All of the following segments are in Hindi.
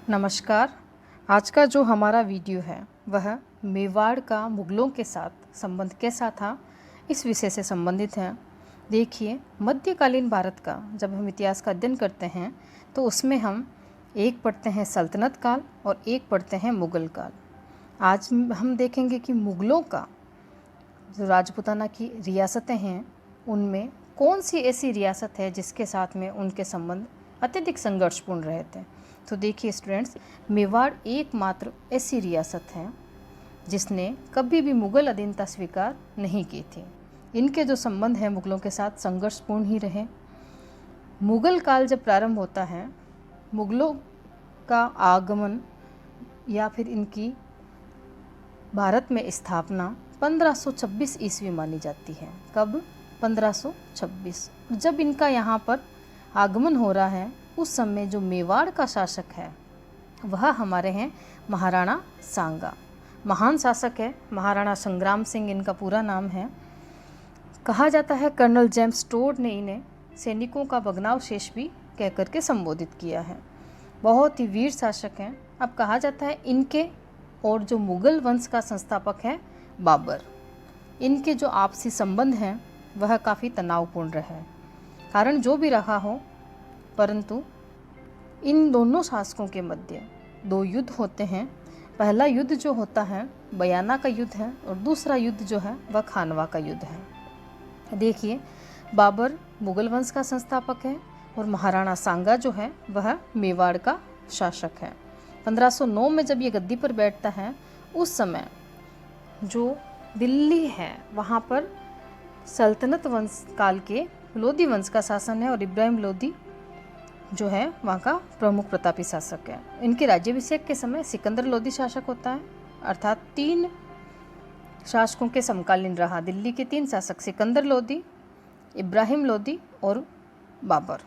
नमस्कार। आज का जो हमारा वीडियो है वह मेवाड़ का मुग़लों के साथ संबंध कैसा था, इस विषय से संबंधित है। देखिए, मध्यकालीन भारत का जब हम इतिहास का अध्ययन करते हैं तो उसमें हम एक पढ़ते हैं सल्तनत काल और एक पढ़ते हैं मुग़ल काल। आज हम देखेंगे कि मुग़लों का जो राजपूताना की रियासतें हैं उनमें कौन सी ऐसी रियासत है जिसके साथ में उनके संबंध अत्यधिक संघर्षपूर्ण रहे थे। तो देखिए स्टूडेंट्स, मेवाड़ एकमात्र ऐसी रियासत है जिसने कभी भी मुग़ल अधीनता स्वीकार नहीं की थी। इनके जो संबंध हैं मुग़लों के साथ संघर्षपूर्ण ही रहे। मुग़ल काल जब प्रारंभ होता है, मुग़लों का आगमन या फिर इनकी भारत में स्थापना 1526 ईस्वी मानी जाती है। कब? 1526। जब इनका यहाँ पर आगमन हो रहा है उस समय जो मेवाड़ का शासक है वह हमारे हैं महाराणा सांगा। महान शासक है, महाराणा संग्राम सिंह इनका पूरा नाम है। कहा जाता है कर्नल जेम्स टोड ने इन्हें सैनिकों का भग्नावशेष भी कहकर के संबोधित किया है। बहुत ही वीर शासक हैं। अब कहा जाता है इनके और जो मुग़ल वंश का संस्थापक है बाबर, इनके जो आपसी संबंध हैं वह काफ़ी तनावपूर्ण रहे। कारण जो भी रहा हो, परंतु इन दोनों शासकों के मध्य दो युद्ध होते हैं। पहला युद्ध जो होता है बयाना का युद्ध है और दूसरा युद्ध जो है वह खानवा का युद्ध है। देखिए, बाबर मुग़ल वंश का संस्थापक है और महाराणा सांगा जो है वह मेवाड़ का शासक है। 1509 में जब ये गद्दी पर बैठता है उस समय जो दिल्ली है वहाँ पर सल्तनत वंश काल के लोधी वंश का शासन है और इब्राहिम लोधी जो है वहाँ का प्रमुख प्रतापी शासक है। इनके राज्याभिषेक के समय सिकंदर लोधी शासक होता है, अर्थात 3 शासकों के समकालीन रहा। दिल्ली के 3 शासक सिकंदर लोधी, इब्राहिम लोधी और बाबर।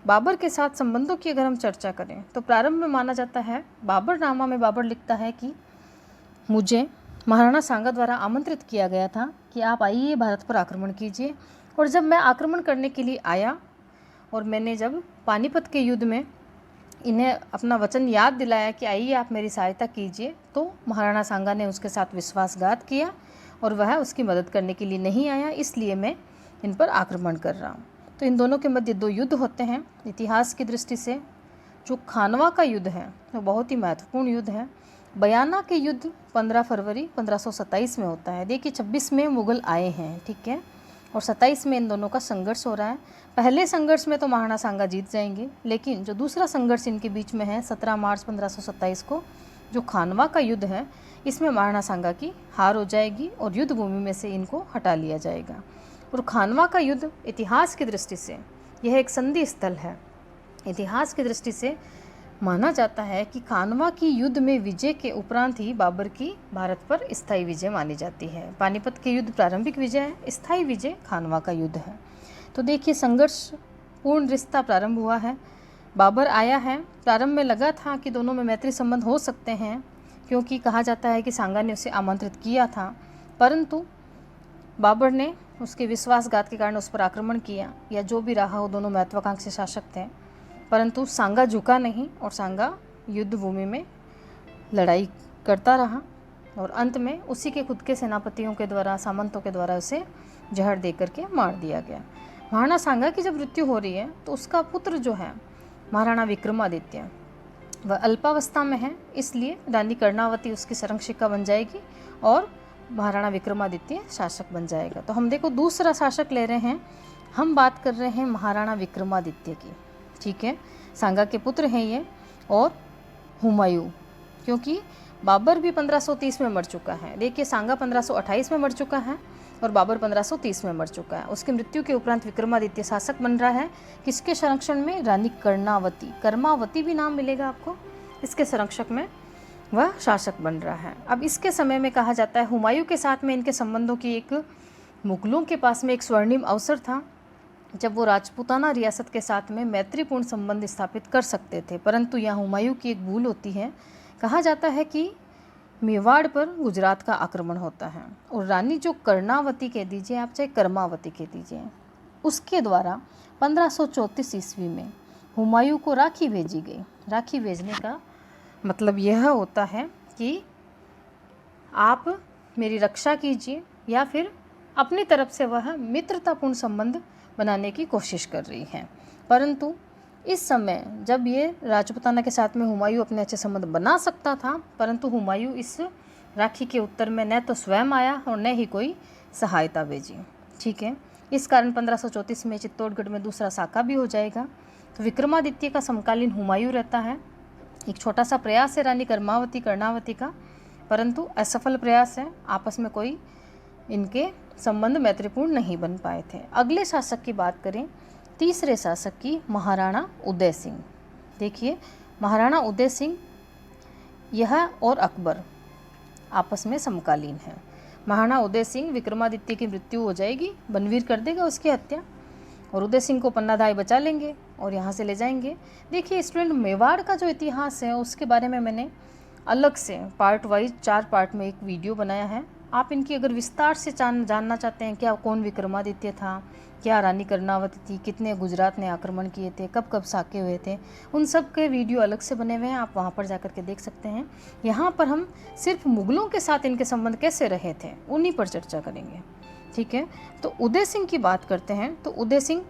बाबर के साथ संबंधों की अगर हम चर्चा करें तो प्रारंभ में माना जाता है, बाबरनामा में बाबर लिखता है कि मुझे महाराणा सांगा द्वारा आमंत्रित किया गया था कि आप आइए भारत पर आक्रमण कीजिए। और जब मैं आक्रमण करने के लिए आया और मैंने जब पानीपत के युद्ध में इन्हें अपना वचन याद दिलाया कि आइए आप मेरी सहायता कीजिए, तो महाराणा सांगा ने उसके साथ विश्वासघात किया और वह उसकी मदद करने के लिए नहीं आया, इसलिए मैं इन पर आक्रमण कर रहा हूँ। तो इन दोनों के मध्य 2 युद्ध होते हैं। इतिहास की दृष्टि से जो खानवा का युद्ध है वो बहुत ही महत्वपूर्ण युद्ध है। बयाना के युद्ध 15 फरवरी 1527 में होता है। देखिए, 26 में मुग़ल आए हैं, ठीक है, और 27 में इन दोनों का संघर्ष हो रहा है। पहले संघर्ष में तो महाराणा सांगा जीत जाएंगे, लेकिन जो दूसरा संघर्ष इनके बीच में है 17 मार्च 1527 को जो खानवा का युद्ध है, इसमें महाराणा सांगा की हार हो जाएगी और युद्ध भूमि में से इनको हटा लिया जाएगा। और खानवा का युद्ध इतिहास की दृष्टि से यह एक संधि स्थल है। इतिहास की दृष्टि से माना जाता है कि खानवा की युद्ध में विजय के उपरांत ही बाबर की भारत पर स्थायी विजय मानी जाती है। पानीपत के युद्ध प्रारंभिक विजय है, स्थायी विजय खानवा का युद्ध है। तो देखिए, संघर्षपूर्ण रिश्ता प्रारंभ हुआ है। बाबर आया है। प्रारंभ में लगा था कि दोनों में मैत्री संबंध हो सकते हैं, क्योंकि कहा जाता है कि सांगा ने उसे आमंत्रित किया था, परंतु बाबर ने उसके विश्वासघात के कारण उस पर आक्रमण किया। या जो भी रहा हो, दोनों महत्वाकांक्षी शासक थे, परंतु सांगा झुका नहीं और सांगा युद्ध भूमि में लड़ाई करता रहा और अंत में उसी के खुद के सेनापतियों के द्वारा, सामंतों के द्वारा उसे जहर दे करके मार दिया गया। महाराणा सांगा की जब मृत्यु हो रही है तो उसका पुत्र जो है महाराणा विक्रमादित्य, वह अल्पावस्था में है, इसलिए रानी कर्णावती उसकी संरक्षिका बन जाएगी और महाराणा विक्रमादित्य शासक बन जाएगा। तो हम देखो दूसरा शासक ले रहे हैं, हम बात कर रहे हैं महाराणा विक्रमादित्य की, ठीक है। सांगा के पुत्र हैं ये और हुमायूं, क्योंकि बाबर भी 1530 में मर चुका है। देखिए, सांगा 1528 में मर चुका है और बाबर 1530 में मर चुका है। उसकी मृत्यु के उपरांत विक्रमादित्य शासक बन रहा है। किसके संरक्षण में? रानी कर्णावती, कर्मावती भी नाम मिलेगा आपको, इसके संरक्षक में वह शासक बन रहा है। अब इसके समय में कहा जाता है हुमायूं के साथ में इनके संबंधों की एक मुग़लों के पास में एक स्वर्णिम अवसर था जब वो राजपूताना रियासत के साथ में मैत्रीपूर्ण संबंध स्थापित कर सकते थे, परंतु यहाँ हुमायूं की एक भूल होती है। कहा जाता है कि मेवाड़ पर गुजरात का आक्रमण होता है और रानी जो कर्णावती कह दीजिए आप, चाहे कर्मावती कह दीजिए, उसके द्वारा 1534 ईस्वी में हुमायूं को राखी भेजी गई। राखी भेजने का मतलब यह होता है कि आप मेरी रक्षा कीजिए, या फिर अपनी तरफ से वह मित्रतापूर्ण संबंध बनाने की कोशिश कर रही हैं। परंतु इस समय जब ये राजपूताना के साथ में हुमायूं अपने अच्छे संबंध बना सकता था, परंतु हुमायूं इस राखी के उत्तर में न तो स्वयं आया और न ही कोई सहायता भेजी। ठीक है, इस कारण 1534 में चित्तौड़गढ़ में दूसरा साका भी हो जाएगा। तो विक्रमादित्य का समकालीन हुमायूं रहता है। एक छोटा सा प्रयास है रानी कर्णावती का, परंतु असफल प्रयास है। आपस में कोई इनके संबंध मैत्रीपूर्ण नहीं बन पाए थे। अगले शासक की बात करें, तीसरे शासक की, महाराणा उदय सिंह। देखिए, महाराणा उदय सिंह यह और अकबर आपस में समकालीन हैं। महाराणा उदय सिंह, विक्रमादित्य की मृत्यु हो जाएगी, बनवीर कर देगा उसकी हत्या, और उदय सिंह को पन्नाधाय बचा लेंगे और यहाँ से ले जाएंगे। देखिए स्टूडेंट, मेवाड़ का जो इतिहास है उसके बारे में मैंने अलग से पार्ट वाइज 4 पार्ट में एक वीडियो बनाया है। आप इनकी अगर विस्तार से जानना चाहते हैं, क्या कौन विक्रमादित्य था, क्या रानी कर्णावती थी, कितने गुजरात ने आक्रमण किए थे, कब कब साके हुए थे, उन सब के वीडियो अलग से बने हुए हैं, आप वहाँ पर जाकर के देख सकते हैं। यहाँ पर हम सिर्फ मुगलों के साथ इनके संबंध कैसे रहे थे उन्हीं पर चर्चा करेंगे। ठीक है, तो उदय सिंह की बात करते हैं। तो उदय सिंह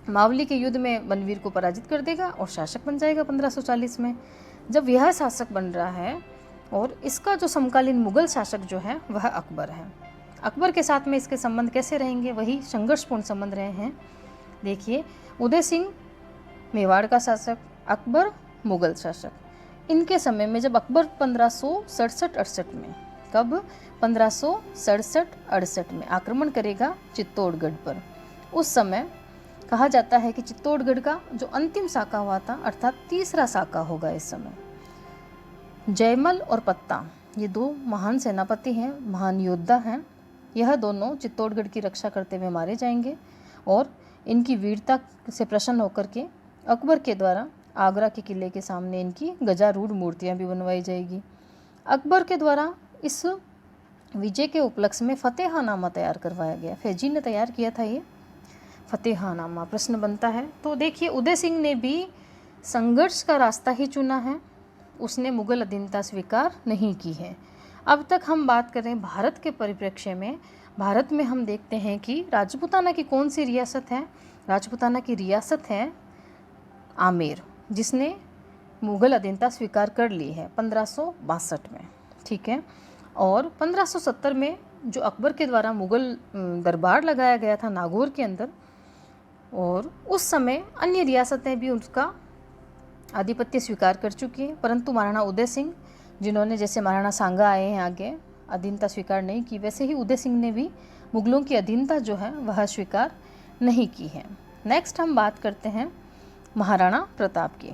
मावली के युद्ध में बनवीर को पराजित कर देगा और शासक बन जाएगा 1540 में। जब यह शासक बन रहा है, और इसका जो समकालीन मुगल शासक जो है वह अकबर है। अकबर के साथ में इसके संबंध कैसे रहेंगे, वही संघर्षपूर्ण संबंध रहे हैं। देखिए, उदय सिंह मेवाड़ का शासक, अकबर मुगल शासक। इनके समय में जब अकबर 1567-68 में, कब 1567-68 में आक्रमण करेगा चित्तौड़गढ़ पर, उस समय कहा जाता है कि चित्तौड़गढ़ का जो अंतिम साका हुआ था, अर्थात तीसरा साका होगा इस समय। जयमल और पत्ता, ये 2 महान सेनापति हैं, महान योद्धा हैं। यह दोनों चित्तौड़गढ़ की रक्षा करते हुए मारे जाएंगे, और इनकी वीरता से प्रसन्न होकर के अकबर के द्वारा आगरा के किले के सामने इनकी गजारूढ़ मूर्तियां भी बनवाई जाएगी। अकबर के द्वारा इस विजय के उपलक्ष्य में फतेहानामा तैयार करवाया गया। फैजी ने तैयार किया था ये फतेहानामा। प्रश्न बनता है, तो देखिए उदय सिंह ने भी संघर्ष का रास्ता ही चुना है, उसने मुगल अधीनता स्वीकार नहीं की है। अब तक हम बात करें भारत के परिप्रेक्ष्य में, भारत में हम देखते हैं कि राजपूताना की कौन सी रियासत है, राजपूताना की रियासत है आमेर, जिसने मुगल अधीनता स्वीकार कर ली है 1562 में। ठीक है, और 1570 में जो अकबर के द्वारा मुगल दरबार लगाया गया था नागौर के अंदर, और उस समय अन्य रियासतें भी उसका आधिपत्य स्वीकार कर चुकी है, परंतु महाराणा उदय सिंह, जिन्होंने जैसे महाराणा सांगा आए हैं आगे, अधीनता स्वीकार नहीं की, वैसे ही उदय सिंह ने भी मुगलों की अधीनता जो है वह स्वीकार नहीं की है। नेक्स्ट हम बात करते हैं महाराणा प्रताप की।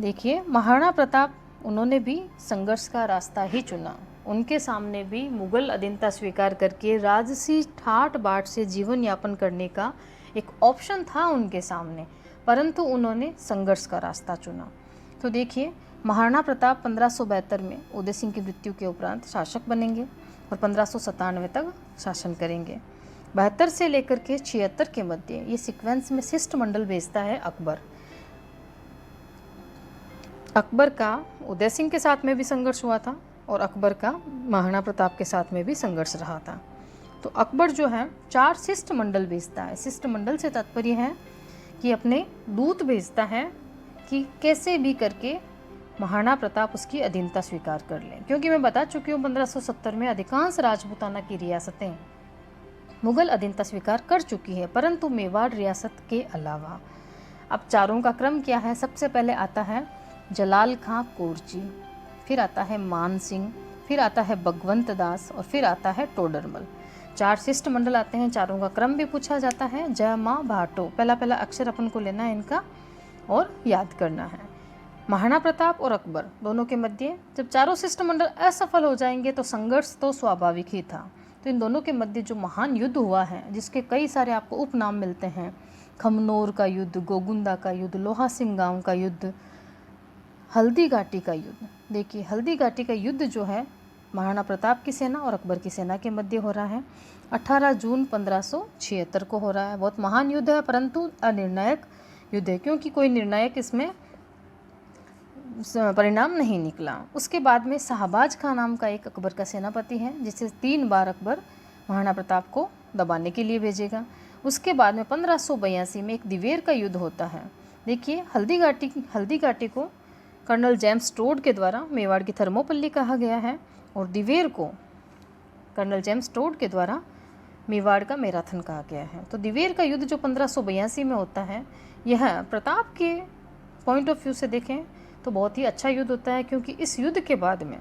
देखिए, महाराणा प्रताप, उन्होंने भी संघर्ष का रास्ता ही चुना। उनके सामने भी मुगल अधीनता स्वीकार करके राजसी ठाट बाट से जीवन यापन करने का एक ऑप्शन था उनके सामने, परंतु उन्होंने संघर्ष का रास्ता चुना। तो देखिए, महाराणा प्रताप 1572 में उदय सिंह की मृत्यु के उपरांत शासक बनेंगे और 1597 तक शासन करेंगे। 72 से लेकर के 76 के मध्य ये सीक्वेंस में शिष्टमंडल भेजता है अकबर। अकबर का उदय सिंह के साथ में भी संघर्ष हुआ था, और अकबर का महाराणा प्रताप के साथ में भी संघर्ष रहा था। तो अकबर जो है 4 शिष्टमंडल भेजता है। शिष्टमंडल से तात्पर्य है कि अपने दूत भेजता है कि कैसे भी करके महाराणा प्रताप उसकी अधीनता स्वीकार कर लें, क्योंकि मैं बता चुकी हूँ 1570 में अधिकांश राजपूताना की रियासतें मुगल अधीनता स्वीकार कर चुकी है, परंतु मेवाड़ रियासत के अलावा। अब चारों का क्रम क्या है, सबसे पहले आता है जलाल खां कोरची, फिर आता है मान सिंह, फिर आता है भगवंत दास, और फिर आता है टोडरमल। 4 शिष्टमंडल आते हैं, चारों का क्रम भी पूछा जाता है। जय माँ भाटो, पहला अक्षर अपन को लेना है इनका और याद करना है। महाराणा प्रताप और अकबर दोनों के मध्य जब चारों शिष्टमंडल असफल हो जाएंगे तो संघर्ष तो स्वाभाविक ही था। तो इन दोनों के मध्य जो महान युद्ध हुआ है, जिसके कई सारे आपको उपनाम मिलते हैं, खमनोर का युद्ध, गोगुंदा का युद्ध, लोहा सिंह गांव का युद्ध, हल्दी घाटी का युद्ध। देखिए, हल्दी घाटी का युद्ध जो है महाराणा प्रताप की सेना और अकबर की सेना के मध्य हो रहा है। 18 जून 1576 को हो रहा है। बहुत महान युद्ध है, परंतु अनिर्णायक युद्ध है, क्योंकि कोई निर्णायक इसमें परिणाम नहीं निकला। उसके बाद में शाहबाज खां नाम का एक अकबर का सेनापति है, जिसे 3 बार अकबर महाराणा प्रताप को दबाने के लिए भेजेगा। उसके बाद में 1582 में एक दिवेर का युद्ध होता है। देखिए, हल्दी घाटी को कर्नल जेम्स टोड के द्वारा मेवाड़ की थर्मोपल्ली कहा गया है और दिवेर को कर्नल जेम्स टोड के द्वारा मेवाड़ का मैराथन कहा गया है। तो दिवेर का युद्ध जो 1582 में होता है, यह प्रताप के पॉइंट ऑफ व्यू से देखें तो बहुत ही अच्छा युद्ध होता है, क्योंकि इस युद्ध के बाद में,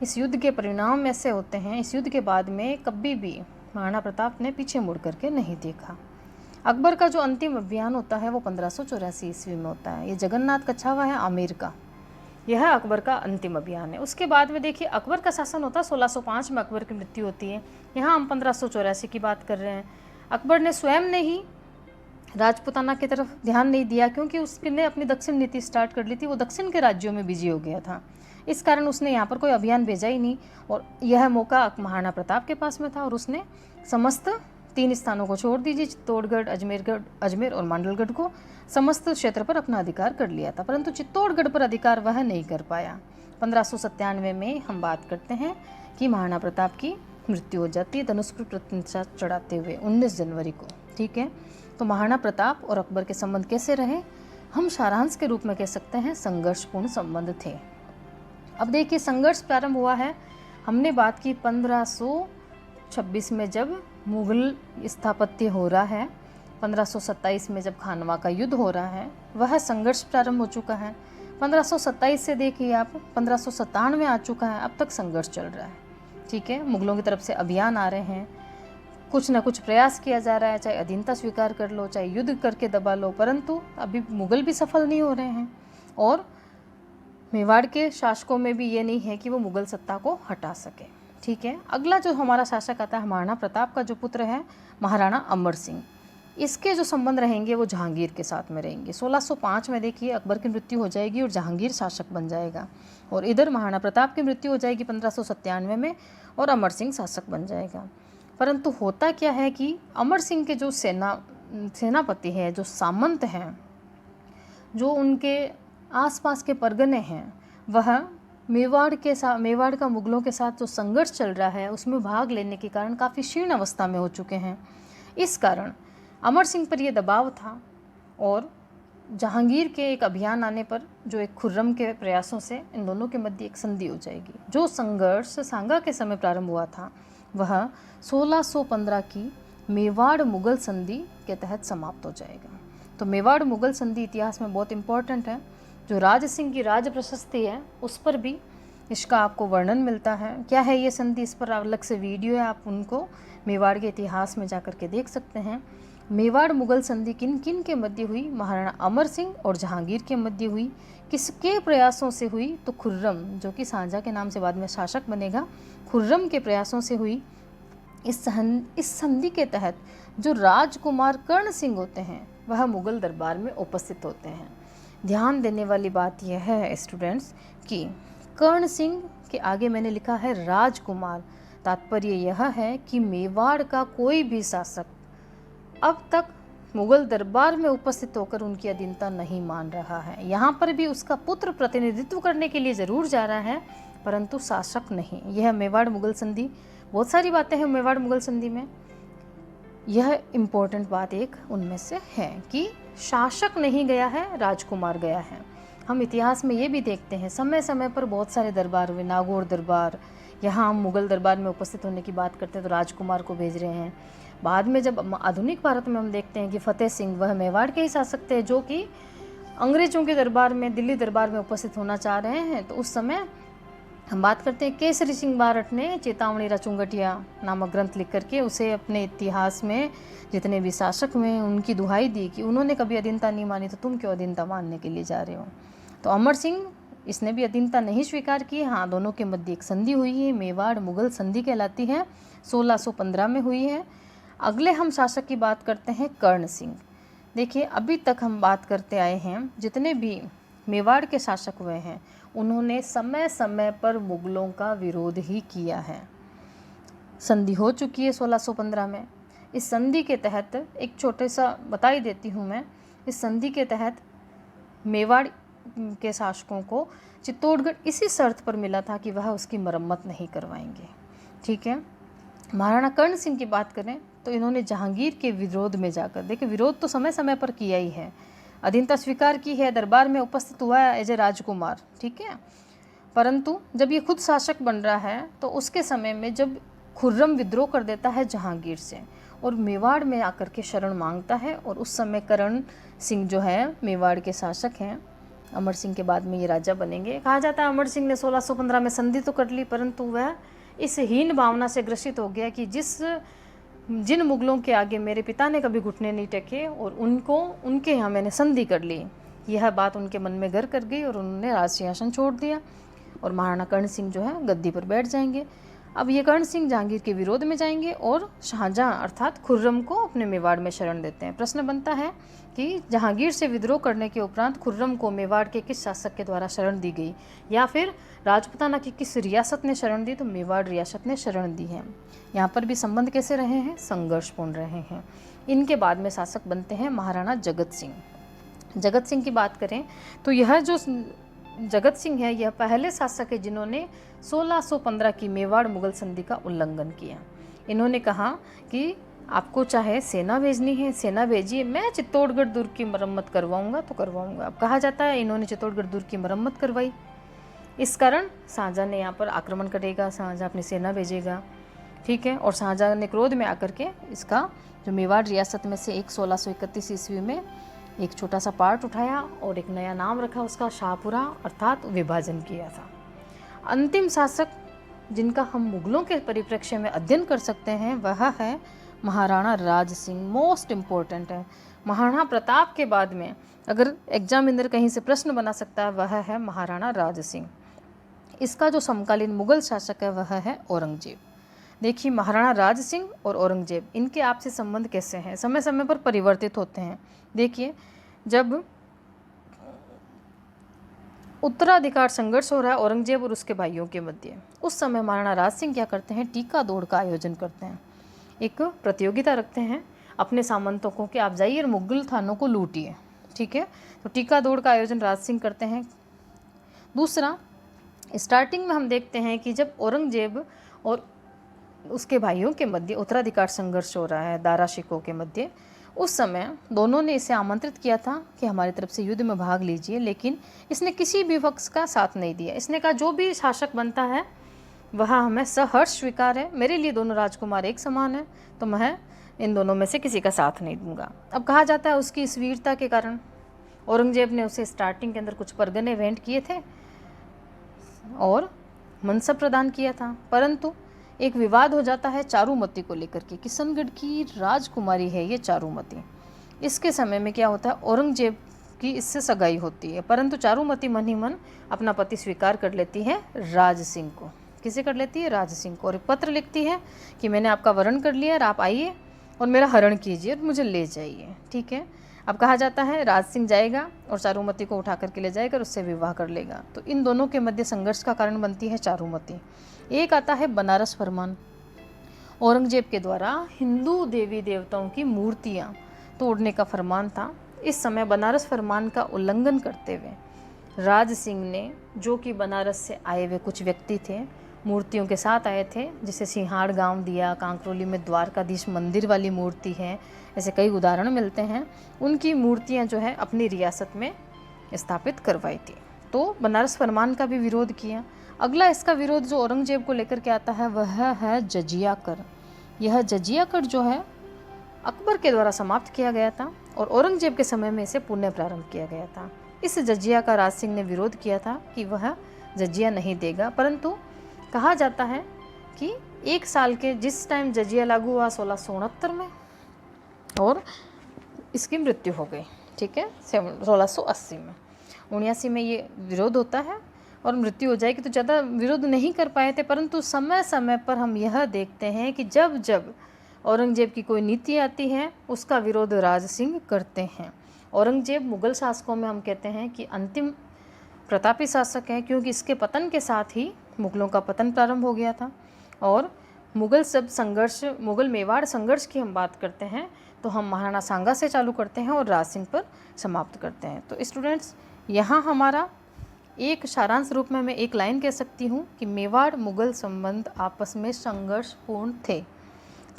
इस युद्ध के परिणाम ऐसे होते हैं, इस युद्ध के बाद में कभी भी महाराणा प्रताप ने पीछे मुड़ करके नहीं देखा। अकबर का जो अंतिम अभियान होता है वो 1584 ईस्वी में होता है। ये जगन्नाथ कछावा है आमेर का, यह अकबर का अंतिम अभियान है। उसके बाद में देखिए अकबर का शासन होता है, 1605 में अकबर की मृत्यु होती है। यहाँ हम 1584 की बात कर रहे हैं। अकबर ने स्वयं ने ही राजपुताना की तरफ ध्यान नहीं दिया, क्योंकि उसने अपनी दक्षिण नीति स्टार्ट कर ली थी। वो दक्षिण के राज्यों में बिजी हो गया था, इस कारण उसने यहाँ पर कोई अभियान भेजा ही नहीं। और यह मौका महाराणा प्रताप के पास में था और उसने समस्त 3 स्थानों को छोड़ दीजिए, चित्तौड़गढ़, अजमेर और मांडलगढ़ को, समस्त क्षेत्र पर अपना अधिकार कर लिया था। परंतु चित्तौड़गढ़ पर अधिकार वह नहीं कर पाया। 1597 में हम बात करते हैं कि महाराणा प्रताप की मृत्यु हो जाती है धनुष पर प्रतिशत चढ़ाते हुए 19 जनवरी को। ठीक है, तो महाराणा प्रताप और अकबर के संबंध कैसे रहे, हम सारांश के रूप में कह सकते हैं संघर्षपूर्ण संबंध थे। अब देखिए, संघर्ष प्रारंभ हुआ है, हमने बात की 1526 में जब मुगल स्थापत्य हो रहा है, 1527 में जब खानवा का युद्ध हो रहा है, वह संघर्ष प्रारंभ हो चुका है। 1527 से देखिए आप 1597 आ चुका है, अब तक संघर्ष चल रहा है। ठीक है, मुगलों की तरफ से अभियान आ रहे हैं, कुछ न कुछ प्रयास किया जा रहा है, चाहे अधीनता स्वीकार कर लो, चाहे युद्ध करके दबा लो, परंतु अभी मुगल भी सफल नहीं हो रहे हैं। और मेवाड़ के शासकों में भी ये नहीं है कि वो मुगल सत्ता को हटा सके। ठीक है, अगला जो हमारा शासक आता है महाराणा प्रताप का जो पुत्र है महाराणा अमर सिंह। इसके जो संबंध रहेंगे वो जहांगीर के साथ में रहेंगे। 1605 में देखिए अकबर की मृत्यु हो जाएगी और जहांगीर शासक बन जाएगा, और इधर महाराणा प्रताप की मृत्यु हो जाएगी 1597 में और अमर सिंह शासक बन जाएगा। परंतु होता क्या है कि अमर सिंह के जो सेनापति है, जो सामंत हैं, जो उनके आसपास के परगने हैं, वह मेवाड़ का मुगलों के साथ जो संघर्ष चल रहा है उसमें भाग लेने के कारण काफ़ी क्षीण अवस्था में हो चुके हैं। इस कारण अमर सिंह पर यह दबाव था, और जहांगीर के एक अभियान आने पर जो एक खुर्रम के प्रयासों से इन दोनों के मध्य एक संधि हो जाएगी। जो संघर्ष सांगा के समय प्रारंभ हुआ था वह 1615 की मेवाड़ मुगल संधि के तहत समाप्त हो जाएगा। तो मेवाड़ मुगल संधि इतिहास में बहुत इम्पोर्टेंट है। जो राज सिंह की राज प्रशस्ति है उस पर भी इसका आपको वर्णन मिलता है। क्या है ये संधि, इस पर अलग से वीडियो है, आप उनको मेवाड़ के इतिहास में जाकर के देख सकते हैं। मेवाड़ मुगल संधि किन किन के मध्य हुई, महाराणा अमर सिंह और जहांगीर के मध्य हुई, किसके प्रयासों से हुई, तो खुर्रम, जो कि शाहजहाँ के नाम से बाद में शासक बनेगा, खुर्रम के प्रयासों से हुई। इस संधि के तहत जो राजकुमार कर्ण सिंह होते हैं वह मुगल दरबार में उपस्थित होते हैं। ध्यान देने वाली बात यह है स्टूडेंट्स कि कर्ण सिंह के आगे मैंने लिखा है राजकुमार। तात्पर्य यह है कि मेवाड़ का कोई भी शासक अब तक मुगल दरबार में उपस्थित होकर उनकी अधीनता नहीं मान रहा है। यहाँ पर भी उसका पुत्र प्रतिनिधित्व करने के लिए ज़रूर जा रहा है, परंतु शासक नहीं। यह मेवाड़ मुगल संधि, बहुत सारी बातें हैं मेवाड़ मुगल संधि में, यह इम्पोर्टेंट बात एक उनमें से है कि शासक नहीं गया है, राजकुमार गया है। हम इतिहास में ये भी देखते हैं समय समय पर बहुत सारे दरबार हुए, नागौर दरबार, यहाँ हम मुगल दरबार में उपस्थित होने की बात करते हैं तो राजकुमार को भेज रहे हैं। बाद में जब आधुनिक भारत में हम देखते हैं कि फतेह सिंह वह मेवाड़ के ही शासक थे, जो कि अंग्रेजों के दरबार में, दिल्ली दरबार में उपस्थित होना चाह रहे हैं, तो उस समय हम बात करते हैं केसरी सिंह बारठ ने चेतावनी रचुंगटिया नामक ग्रंथ लिख करके उसे अपने इतिहास में जितने भी शासक हुए उनकी दुहाई दी कि उन्होंने कभी अधीनता नहीं मानी, तो तुम क्यों अधीनता मानने के लिए जा रहे हो। तो अमर सिंह, इसने भी अधीनता नहीं स्वीकार की। हाँ, दोनों के मध्य एक संधि हुई है, मेवाड़ मुगल संधि कहलाती है, 1615 में हुई है। अगले हम शासक की बात करते हैं कर्ण सिंह। देखिए, अभी तक हम बात करते आए हैं जितने भी मेवाड़ के शासक हुए हैं उन्होंने समय समय पर मुगलों का विरोध ही किया है। संधि हो चुकी है 1615 में। इस संधि के तहत एक छोटे सा बता ही देती हूँ मैं, इस संधि के तहत मेवाड़ के शासकों को चित्तौड़गढ़ इसी शर्त पर मिला था कि वह उसकी मरम्मत नहीं करवाएंगे। ठीक है। महाराणा कर्ण सिंह की बात करें तो इन्होंने जहांगीर के विरोध में जाकर, देखिए विरोध तो समय समय पर किया ही है, अधीनता स्वीकार की है, दरबार में उपस्थित हुआ है एज ए राजकुमार। ठीक है। परंतु जब ये खुद शासक बन रहा है तो उसके समय में जब खुर्रम विद्रोह कर देता है जहांगीर से और मेवाड़ में आकर के शरण मांगता है, और उस समय करण सिंह जो है मेवाड़ के शासक हैं, अमर सिंह के बाद में ये राजा बनेंगे। कहा जाता है अमर सिंह ने 1615 में संधि तो कर ली, परंतु वह इस हीन भावना से ग्रसित हो गया कि जिन मुगलों के आगे मेरे पिता ने कभी घुटने नहीं टेके और उनके यहाँ मैंने संधि कर ली, यह बात उनके मन में घर कर गई और उन्होंने राज सिंहासन छोड़ दिया और महाराणा कर्ण सिंह जो है गद्दी पर बैठ जाएंगे। अब ये कर्ण सिंह जहांगीर के विरोध में जाएंगे और शाहजहां अर्थात खुर्रम को अपने मेवाड़ में शरण देते हैं। प्रश्न बनता है कि जहांगीर से विद्रोह करने के उपरांत खुर्रम को मेवाड़ के किस शासक के द्वारा शरण दी गई, या फिर राजपूताना की किस रियासत ने शरण दी, तो मेवाड़ रियासत ने शरण दी है। यहाँ पर भी संबंध कैसे रहे हैं, संघर्षपूर्ण रहे हैं। इनके बाद में शासक बनते हैं महाराणा जगत सिंह। जगत सिंह की बात करें तो यह जो जगत सिंह है यह पहले शासक है जिन्होंने 1615 की मेवाड़ मुगल संधि का उल्लंघन किया। इन्होंने कहा कि आपको चाहे सेना भेजनी है सेना भेजिए, मैं चित्तौड़गढ़ दुर्ग की मरम्मत करवाऊंगा तो करवाऊंगा। अब कहा जाता है इन्होंने चित्तौड़गढ़ दुर्ग की मरम्मत करवाई, इस कारण शाहजहां ने यहाँ पर आक्रमण करेगा, शाहजहां अपनी सेना भेजेगा। ठीक है। और शाहजहां ने क्रोध में आकर के इसका जो मेवाड़ रियासत में से 1631 ईस्वी में एक छोटा सा पार्ट उठाया और एक नया नाम रखा उसका, शाहपुरा, अर्थात विभाजन किया था। अंतिम शासक जिनका हम मुगलों के परिप्रेक्ष्य में अध्ययन कर सकते हैं वह है महाराणा राज सिंह। मोस्ट इम्पोर्टेंट है। महाराणा प्रताप के बाद में अगर एग्जामिनर कहीं से प्रश्न बना सकता है वह है महाराणा राज सिंह। इसका जो समकालीन मुगल शासक है वह है औरंगजेब। देखिए महाराणा राज सिंह और औरंगजेब इनके आपसी संबंध कैसे हैं, समय समय पर परिवर्तित होते हैं। देखिए जब उत्तराधिकार संघर्ष हो रहा है औरंगजेब और उसके भाइयों के मध्य, उस समय महाराणा राज सिंह क्या करते हैं, टीका दौड़ का आयोजन करते हैं। एक प्रतियोगिता रखते हैं अपने सामंतों को कि आप जाइए और मुगल थानों को लूटिए। ठीक है। तो टीका दौड़ का आयोजन राज सिंह करते हैं। दूसरा, स्टार्टिंग में हम देखते हैं कि जब औरंगजेब और उसके भाइयों के मध्य उत्तराधिकार संघर्ष हो रहा है दारा शिकोह के मध्य, उस समय दोनों ने इसे आमंत्रित किया था कि हमारी तरफ से युद्ध में भाग लीजिए, लेकिन इसने किसी भी पक्ष का साथ नहीं दिया। इसने कहा जो भी शासक बनता है वह हमें सहर्ष स्वीकार है, मेरे लिए दोनों राजकुमार एक समान है, तो मैं इन दोनों में से किसी का साथ नहीं दूंगा। अब कहा जाता है उसकी इस वीरता के कारण औरंगजेब ने उसे स्टार्टिंग के अंदर कुछ परगने भेंट किए थे और मनसब प्रदान किया था, परंतु एक विवाद हो जाता है चारुमती को लेकर के। किशनगढ़ की राजकुमारी है ये चारुमती। इसके समय में क्या होता है, औरंगजेब की इससे सगाई होती है, परंतु चारुमती मन ही मन अपना पति स्वीकार कर लेती है राज सिंह को। किसे कर लेती है, राज सिंह को, और एक पत्र लिखती है कि मैंने आपका वरण कर लिया और आप आइए और मेरा हरण कीजिए और मुझे ले जाइए। ठीक है। अब कहा जाता है राज सिंह जाएगा और चारुमती को उठा करके ले जाएगा और उससे विवाह कर लेगा। तो इन दोनों के मध्य संघर्ष का कारण बनती है चारुमती। एक आता है बनारस फरमान। औरंगजेब के द्वारा हिंदू देवी देवताओं की मूर्तियां तोड़ने का फरमान था। इस समय बनारस फरमान का उल्लंघन करते हुए राज सिंह ने, जो कि बनारस से आए हुए कुछ व्यक्ति थे, मूर्तियों के साथ आए थे, जैसे सिंहाड़ गांव दिया, कांकरोली में द्वारकाधीश मंदिर वाली मूर्ति है, ऐसे कई उदाहरण मिलते हैं। उनकी मूर्तियां जो है अपनी रियासत में स्थापित करवाई थी। तो बनारस फरमान का भी विरोध किया। अगला इसका विरोध जो औरंगजेब को लेकर के आता है वह है जजिया कर। यह जजिया कर जो है अकबर के द्वारा समाप्त किया गया था और औरंगजेब के समय में इसे पुनः प्रारंभ किया गया था। इस जजिया का राज सिंह ने विरोध किया था कि वह जजिया नहीं देगा, परंतु कहा जाता है कि एक साल के जिस टाइम जजिया लागू हुआ 1669 में और इसकी मृत्यु हो गई। ठीक है। 1680 में 79 में ये विरोध होता है और मृत्यु हो जाएगी, तो ज़्यादा विरोध नहीं कर पाए थे, परंतु समय समय पर हम यह देखते हैं कि जब जब औरंगजेब की कोई नीति आती है उसका विरोध राज सिंह करते हैं। औरंगजेब मुगल शासकों में हम कहते हैं कि अंतिम प्रतापी शासक है, क्योंकि इसके पतन के साथ ही मुगलों का पतन प्रारंभ हो गया था। और मुगल मेवाड़ संघर्ष की हम बात करते हैं तो हम महाराणा सांगा से चालू करते हैं और राज सिंह पर समाप्त करते हैं। तो स्टूडेंट्स, यहाँ हमारा एक सारांश रूप में मैं एक लाइन कह सकती हूँ कि मेवाड़ मुगल संबंध आपस में संघर्षपूर्ण थे।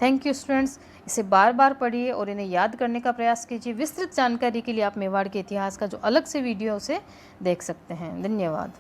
Thank you students. इसे बार बार पढ़िए और इन्हें याद करने का प्रयास कीजिए। विस्तृत जानकारी के लिए आप मेवाड़ के इतिहास का जो अलग से वीडियो है उसे देख सकते हैं। धन्यवाद।